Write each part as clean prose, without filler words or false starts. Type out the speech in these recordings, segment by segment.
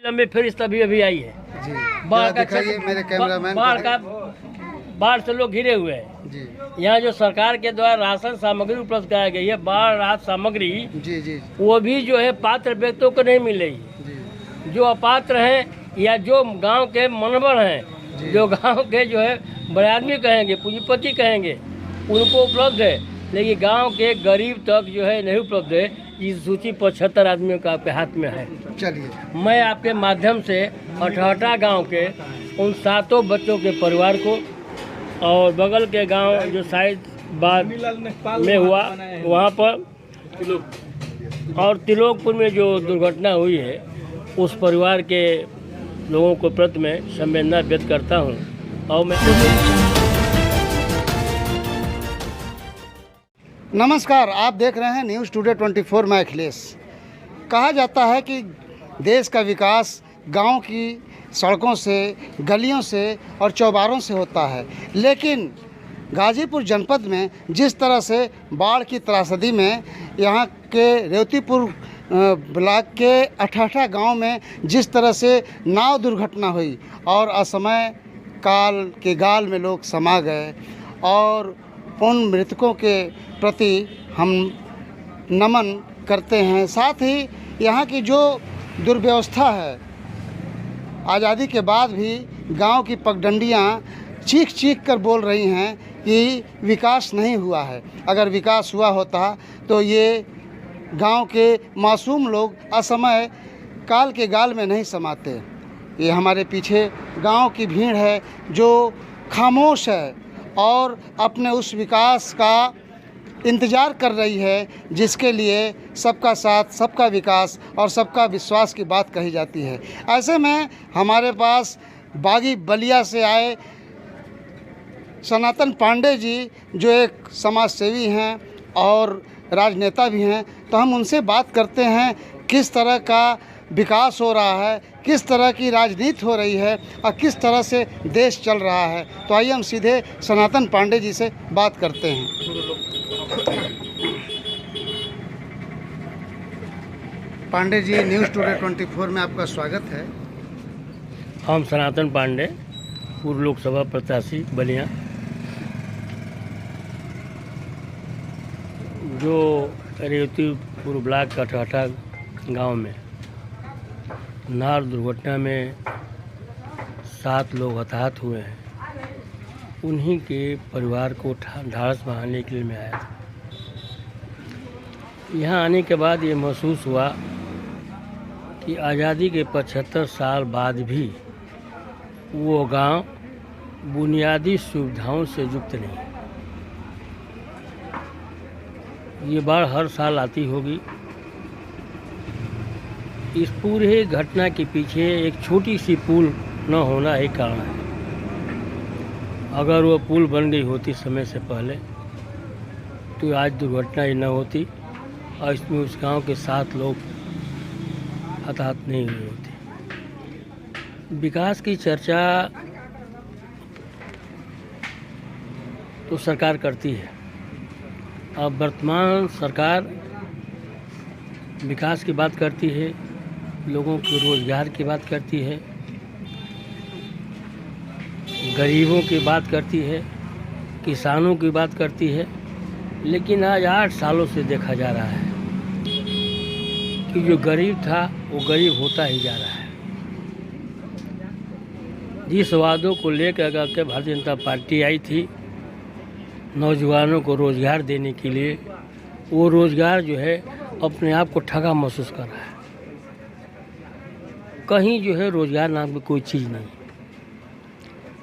लंबे फिर इस तभी अभी आई है जी। बाढ़ का दिखाइए मेरे कैमरामैन बाढ़ से लोग घिरे हुए हैं। जी यहाँ जो सरकार के द्वारा राशन सामग्री उपलब्ध कराई गई है, बाढ़ राहत सामग्री, जी जी वो भी जो है पात्र व्यक्तियों को नहीं मिल रही है। जी जो अपात्र हैं या जो गांव के मनवर हैं, जी। जो गांव के जो है बड़े आदमी कहेंगे, पूंजीपति कहेंगे, उनको उपलब्ध है, लेकिन गांव के गरीब तक जो है नहीं उपलब्ध है। इस सूची 75 आदमियों का आपके हाथ में है। चलिए मैं आपके माध्यम से अठहटा गांव के उन 7 बच्चों के परिवार को और बगल के गांव जो शायद बाद में हुआ वहां पर और तिलोकपुर में जो दुर्घटना हुई है, उस परिवार के लोगों को प्रति मैं संवेदना व्यक्त करता हूं। और मैं नमस्कार, आप देख रहे हैं न्यूज़ टुडे 24। मैं अखिलेश। कहा जाता है कि देश का विकास गांव की सड़कों से, गलियों से और चौबारों से होता है, लेकिन गाजीपुर जनपद में जिस तरह से बाढ़ की त्रासदी में यहाँ के रेवतीपुर ब्लॉक के अठहटा गांव में जिस तरह से नाव दुर्घटना हुई और असमय काल के गाल में लोग समा गए, और उन मृतकों के प्रति हम नमन करते हैं। साथ ही यहाँ की जो दुर्व्यवस्था है, आज़ादी के बाद भी गांव की पगडंडियाँ चीख चीख कर बोल रही हैं कि विकास नहीं हुआ है। अगर विकास हुआ होता तो ये गांव के मासूम लोग असमय काल के गाल में नहीं समाते। ये हमारे पीछे गांव की भीड़ है जो खामोश है और अपने उस विकास का इंतज़ार कर रही है जिसके लिए सबका साथ, सबका विकास और सबका विश्वास की बात कही जाती है। ऐसे में हमारे पास बागी बलिया से आए सनातन पांडे जी, जो एक समाज सेवी हैं और राजनेता भी हैं, तो हम उनसे बात करते हैं किस तरह का विकास हो रहा है, किस तरह की राजनीति हो रही है और किस तरह से देश चल रहा है। तो आइए हम सीधे सनातन पांडे जी से बात करते हैं। पांडे जी, न्यूज़ टुडे 24 में आपका स्वागत है। हम सनातन पांडे, पूर्व लोकसभा प्रत्याशी बलिया, जो रेवतीपुर ब्लॉक का अठहटा गांव में नाव दुर्घटना में 7 लोग हताहत हुए हैं, उन्हीं के परिवार को ढाढ़स बंधाने के लिए मैं आया था। यहाँ आने के बाद ये महसूस हुआ कि आज़ादी के 75 साल बाद भी वो गांव बुनियादी सुविधाओं से युक्त नहीं। ये बाढ़ हर साल आती होगी। इस पूरे घटना के पीछे एक छोटी सी पुल न होना एक कारण है। अगर वो पुल बन गई होती समय से पहले तो आज दुर्घटना ही न होती और इसमें उस गांव के 7 लोग हताहत नहीं हुए होते। विकास की चर्चा तो सरकार करती है। अब वर्तमान सरकार विकास की बात करती है, लोगों के रोज़गार की बात करती है, गरीबों की बात करती है, किसानों की बात करती है, लेकिन आज 8 सालों से देखा जा रहा है कि जो गरीब था वो गरीब होता ही जा रहा है। जिस वादों को लेकर के भारतीय जनता पार्टी आई थी नौजवानों को रोज़गार देने के लिए, वो रोज़गार जो है अपने आप को ठगा महसूस कर रहा है। कहीं जो है रोज़गार नाम की कोई चीज़ नहीं।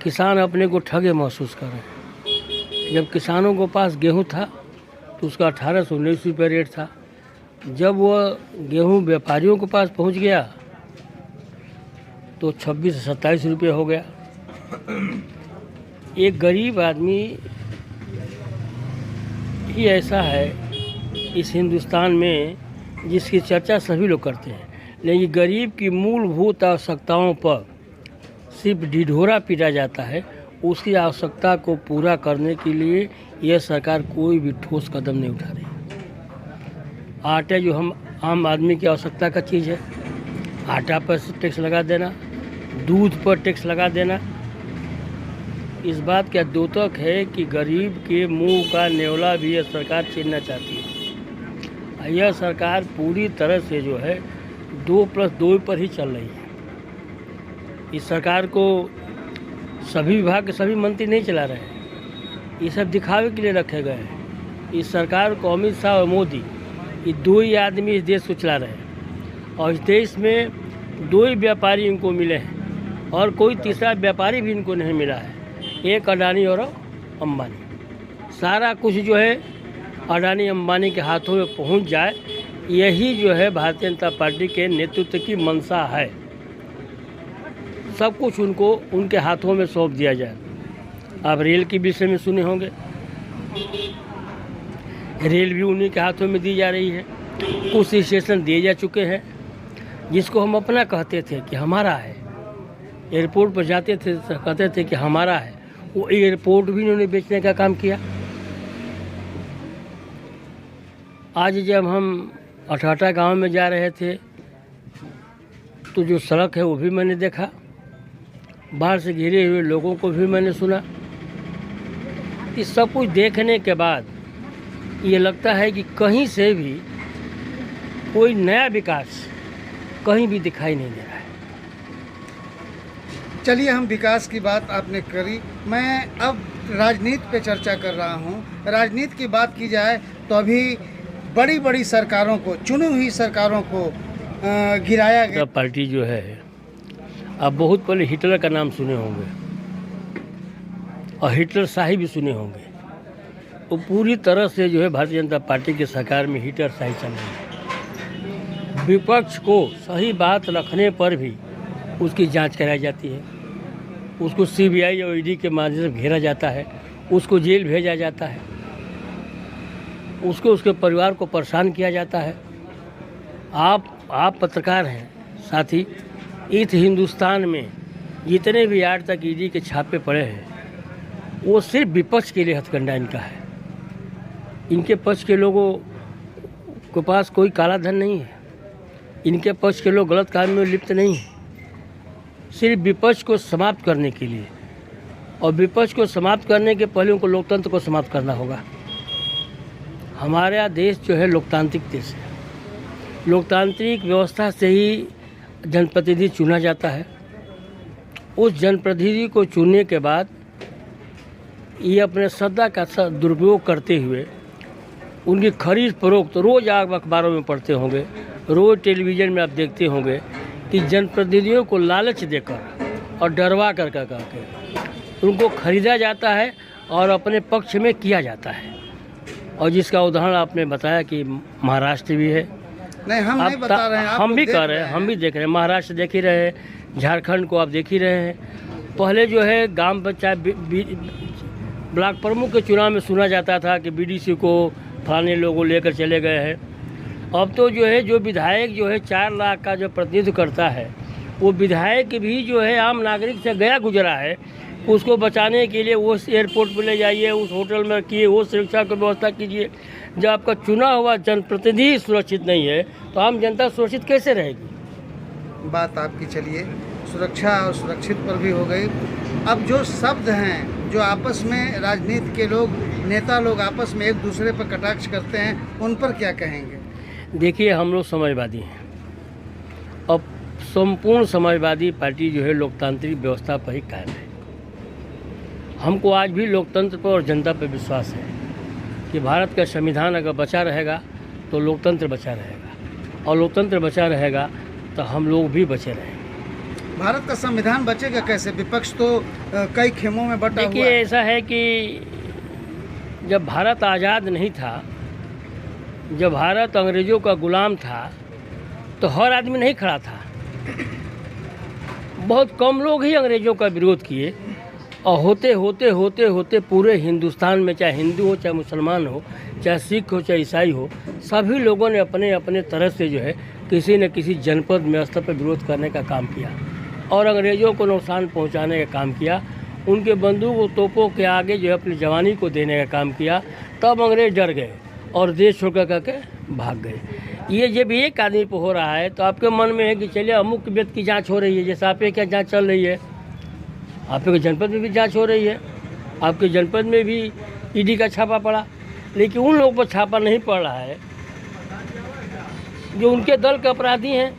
किसान अपने को ठगे महसूस कर रहे हैं। जब किसानों के पास गेहूं था तो उसका 1819 रुपये रेट था। जब वह गेहूं व्यापारियों के पास पहुंच गया तो 26 से 27 रुपये हो गया। एक गरीब आदमी ही ऐसा है इस हिंदुस्तान में जिसकी चर्चा सभी लोग करते हैं, लेकिन गरीब की मूलभूत आवश्यकताओं पर सिर्फ ढिढोरा पीटा जाता है। उसकी आवश्यकता को पूरा करने के लिए यह सरकार कोई भी ठोस कदम नहीं उठा रही। आटे जो हम आम आदमी की आवश्यकता का चीज़ है, आटा पर टैक्स लगा देना, दूध पर टैक्स लगा देना। इस बात का द्योतक है कि गरीब के मुंह का नेवला भी यह सरकार छीनना चाहती है। यह सरकार पूरी तरह से जो है 2+2 पर ही चल रही है। इस सरकार को सभी विभाग के सभी मंत्री नहीं चला रहे हैं, ये सब दिखावे के लिए रखे गए हैं। इस सरकार को अमित शाह और मोदी, ये 2 ही आदमी इस देश को चला रहे हैं और इस देश में 2 ही व्यापारी इनको मिले हैं और कोई तीसरा व्यापारी भी इनको नहीं मिला है, एक अडानी और अंबानी। सारा कुछ जो है अडानी अंबानी के हाथों में पहुंच जाए, यही जो है भारतीय जनता पार्टी के नेतृत्व की मंशा है। सब कुछ उनको उनके हाथों में सौंप दिया जाए। आप रेल के विषय में सुने होंगे, रेल भी उन्हीं के हाथों में दी जा रही है। कुछ स्टेशन दिए जा चुके हैं जिसको हम अपना कहते थे कि हमारा है। एयरपोर्ट पर जाते थे तो कहते थे कि हमारा है, वो एयरपोर्ट भी इन्होंने बेचने का काम किया। आज जब हम अठाटा गांव में जा रहे थे तो जो सड़क है वो भी मैंने देखा, बाहर से घिरे हुए लोगों को भी मैंने सुना। इस सब कुछ देखने के बाद ये लगता है कि कहीं से भी कोई नया विकास कहीं भी दिखाई नहीं दे रहा है। चलिए, हम विकास की बात आपने करी, मैं अब राजनीति पे चर्चा कर रहा हूँ। राजनीति की बात की जाए तो अभी बड़ी बड़ी सरकारों को, चुनी हुई सरकारों को गिराया गया। पार्टी जो है, आप बहुत पहले हिटलर का नाम सुने होंगे और हिटलर शाही भी सुने होंगे। वो पूरी तरह से जो है भारतीय जनता पार्टी की सरकार में हिटलर शाही चल रही है। विपक्ष को सही बात रखने पर भी उसकी जांच कराई जाती है, उसको CBI और ED के माध्यम से घेरा जाता है, उसको जेल भेजा जाता है, उसको उसके परिवार को परेशान किया जाता है। आप पत्रकार हैं साथी, इस हिंदुस्तान में जितने भी आज तक ED के छापे पड़े हैं वो सिर्फ विपक्ष के लिए हथकंडा इनका है। इनके पक्ष के लोगों के पास कोई काला धन नहीं है, इनके पक्ष के लोग गलत काम में लिप्त नहीं हैं। सिर्फ विपक्ष को समाप्त करने के लिए, और विपक्ष को समाप्त करने के पहले उनको लोकतंत्र को समाप्त करना होगा। हमारा देश जो है लोकतांत्रिक देश है। लोकतांत्रिक व्यवस्था से ही जनप्रतिनिधि चुना जाता है। उस जनप्रतिनिधि को चुनने के बाद ये अपने सत्ता का दुरुपयोग करते हुए उनकी खरीद फरोख्त रोज़ आप अखबारों में पढ़ते होंगे, रोज़ टेलीविज़न में आप देखते होंगे कि जनप्रतिनिधियों को लालच देकर और डरवा कर उनको खरीदा जाता है और अपने पक्ष में किया जाता है। और जिसका उदाहरण आपने बताया कि महाराष्ट्र भी है। नहीं, हम नहीं बता रहे हैं, हम भी कर रहे हैं, हम भी देख रहे हैं। महाराष्ट्र देख ही रहे हैं, झारखंड को आप देख ही रहे हैं। पहले जो है गांव पंचायत ब्लॉक प्रमुख के चुनाव में सुना जाता था कि BDC को फलाने लोगों लेकर चले गए हैं। अब तो जो है जो विधायक जो है 4 लाख का जो प्रतिनिधित्व करता है, वो विधायक भी जो है आम नागरिक से गया गुजरा है। उसको बचाने के लिए वो एयरपोर्ट पर ले जाइए, उस होटल में रखिए, वो सुरक्षा की व्यवस्था कीजिए। जब आपका चुना हुआ जनप्रतिनिधि सुरक्षित नहीं है तो आम जनता सुरक्षित कैसे रहेगी? बात आपकी चलिए सुरक्षा और सुरक्षित पर भी हो गई। अब जो शब्द हैं, जो आपस में राजनीति के लोग, नेता लोग आपस में एक दूसरे पर कटाक्ष करते हैं, उन पर क्या कहेंगे? देखिए, हम लोग समाजवादी हैं। अब संपूर्ण समाजवादी पार्टी जो है लोकतांत्रिक व्यवस्था पर ही कायम है। हमको आज भी लोकतंत्र पर और जनता पर विश्वास है कि भारत का संविधान अगर बचा रहेगा तो लोकतंत्र बचा रहेगा, और लोकतंत्र बचा रहेगा तो हम लोग भी बचे रहेंगे। भारत का संविधान बचेगा कैसे? विपक्ष तो कई खेमों में बटा हुआ है। देखिए, ऐसा है कि जब भारत आज़ाद नहीं था, जब भारत अंग्रेज़ों का गुलाम था, तो हर आदमी नहीं खड़ा था। बहुत कम लोग ही अंग्रेज़ों का विरोध किए, और होते होते होते होते पूरे हिंदुस्तान में, चाहे हिंदू हो, चाहे मुसलमान हो, चाहे सिख हो, चाहे ईसाई हो, सभी लोगों ने अपने अपने तरह से जो है किसी न किसी जनपद में स्तर पर विरोध करने का काम किया और अंग्रेज़ों को नुकसान पहुंचाने का काम किया। उनके बंदूक और तोपों के आगे जो है अपनी जवानी को देने का काम किया। तब अंग्रेज़ डर गए और देश छोड़कर करके भाग गए। ये जब एक आदमी पे हो रहा है तो आपके मन में है कि चलिए अमुक व्यक्ति की जांच हो रही है, जैसे आप क्या जांच चल रही है, आपके जनपद में भी जांच हो रही है, आपके जनपद में भी ईडी का छापा पड़ा, लेकिन उन लोगों पर छापा नहीं पड़ रहा है जो उनके दल के अपराधी हैं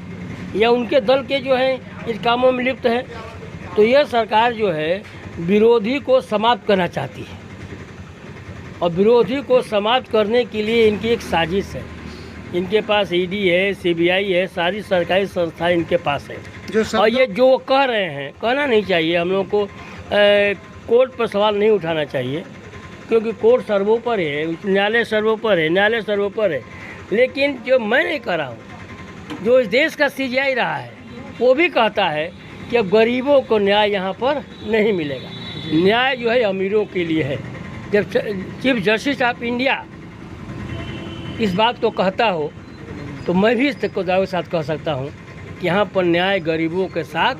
या उनके दल के जो हैं इस कामों में लिप्त हैं। तो यह सरकार जो है विरोधी को समाप्त करना चाहती है और विरोधी को समाप्त करने के लिए इनकी एक साजिश है। इनके पास ईडी है, सीबीआई है, सारी सरकारी संस्थाएं इनके पास है। और ये जो कह रहे हैं, कहना नहीं चाहिए, हम लोग को कोर्ट पर सवाल नहीं उठाना चाहिए, क्योंकि कोर्ट सर्वोपर है, न्यायालय सर्वोपर है, न्यायालय सर्वोपर है। लेकिन जो मैं नहीं कर रहा हूँ, जो इस देश का सीजीआई रहा है वो भी कहता है कि अब गरीबों को न्याय यहाँ पर नहीं मिलेगा। न्याय जो है अमीरों के लिए है। जब चीफ जस्टिस ऑफ इंडिया इस बात को कहता हो तो मैं भी इस को दावे के साथ कह सकता हूँ कि यहाँ पर न्याय गरीबों के साथ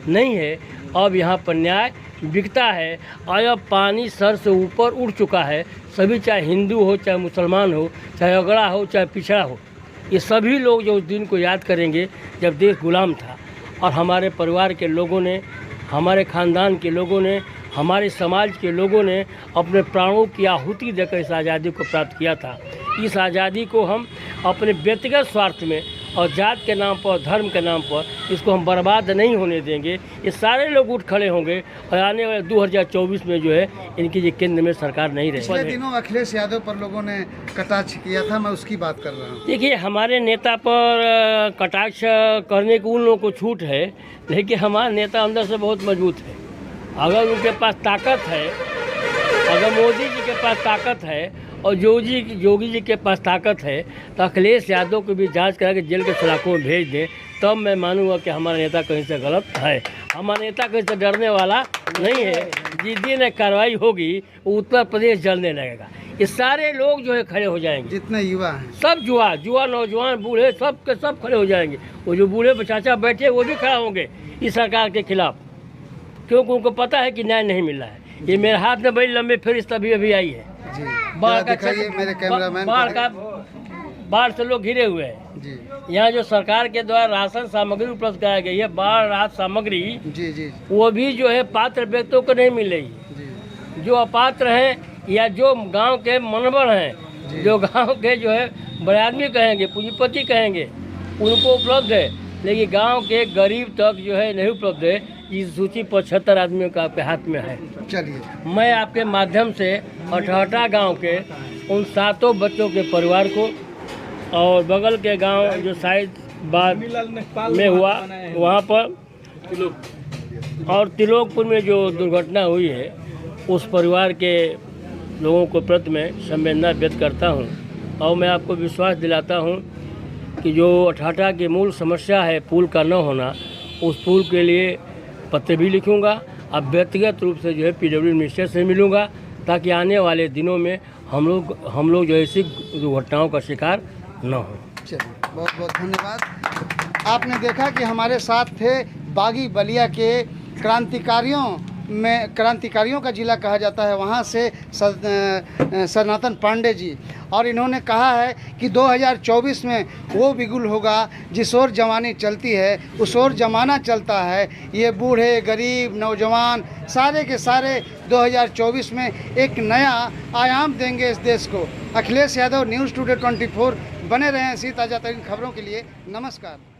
नहीं है। अब यहाँ पर न्याय बिकता है और अब पानी सर से ऊपर उठ चुका है। सभी, चाहे हिंदू हो, चाहे मुसलमान हो, चाहे अगड़ा हो, चाहे पिछड़ा हो, ये सभी लोग जो उस दिन को याद करेंगे जब देश गुलाम था और हमारे परिवार के लोगों ने, हमारे ख़ानदान के लोगों ने, हमारे समाज के लोगों ने अपने प्राणों की आहुति देकर इस आज़ादी को प्राप्त किया था। इस आज़ादी को हम अपने व्यक्तिगत स्वार्थ में और जात के नाम पर, धर्म के नाम पर इसको हम बर्बाद नहीं होने देंगे। ये सारे लोग उठ खड़े होंगे और आने वाले 2024 में जो है इनकी ये केंद्र में सरकार नहीं रहेगी। पिछले दिनों अखिलेश यादव पर लोगों ने कटाक्ष किया था, मैं उसकी बात कर रहा हूँ। देखिए, हमारे नेता पर कटाक्ष करने को उन लोगों को छूट है, लेकिन हमारा नेता अंदर से बहुत मजबूत है। अगर उनके पास ताकत है, अगर मोदी जी के पास ताकत है और योगी जी के पास ताकत है तो अखिलेश यादव को भी जांच करा के जेल के सलाखों में भेज दें, तब मैं मानूंगा कि हमारा नेता कहीं से गलत है। हमारा नेता कहीं से डरने वाला नहीं है। जिस दिन कार्रवाई होगी वो उत्तर प्रदेश जलने लगेगा। ये सारे लोग जो है खड़े हो जाएंगे, जितने युवा हैं, सब जुआ नौजवान बूढ़े सब के सब खड़े हो जाएंगे। वो जो बूढ़े चाचा बैठे वो भी खड़ा होंगे इस सरकार के खिलाफ, क्योंकि उनको पता है कि न्याय नहीं मिल रहा है। ये मेरे हाथ में बड़ी लंबी फहरिस्त अभी आई है। बाढ़ का मेरे कैमरामैन, बाढ़ से लोग घिरे हुए हैं जी। यहाँ जो सरकार के द्वारा राशन सामग्री उपलब्ध कराई गई है, बाढ़ राहत सामग्री जी, वो भी जो है पात्र व्यक्तियों को नहीं मिल रही जी। जो अपात्र हैं या जो गांव के मनबर हैं, जो गांव के जो है बड़े आदमी कहेंगे, पूंजीपति कहेंगे, उनको उपलब्ध है, लेकिन गांव के गरीब तक जो है नहीं उपलब्ध है। इस सूची 75 आदमियों का आपके हाथ में है। चलिए, मैं आपके माध्यम से 88 गांव के उन 7 बच्चों के परिवार को और बगल के गांव जो शायद बाद में हुआ वहां पर और तिलोकपुर में जो दुर्घटना हुई है, उस परिवार के लोगों को प्रति मैं संवेदना व्यक्त करता हूं। और मैं आपको विश्वास दिलाता हूं कि जो 88 की मूल समस्या है पुल का न होना, उस पुल के लिए पत्र भी लिखूंगा। अब व्यक्तिगत रूप से जो है पीडब्ल्यू मिनिस्टर से मिलूंगा, ताकि आने वाले दिनों में हम लोग जो ऐसी दुर्घटनाओं का शिकार न हो। चलिए, बहुत बहुत धन्यवाद। आपने देखा कि हमारे साथ थे बागी बलिया के क्रांतिकारियों का जिला कहा जाता है, वहाँ से सनातन पांडे जी, और इन्होंने कहा है कि 2024 में वो बिगुल होगा जिस ओर जवानी चलती है उस ओर जमाना चलता है। ये बूढ़े, गरीब, नौजवान सारे के सारे 2024 में एक नया आयाम देंगे इस देश को। Akhilesh Yadav, news today 24। बने रहें इसी ताज़ा तरीन खबरों के लिए। नमस्कार।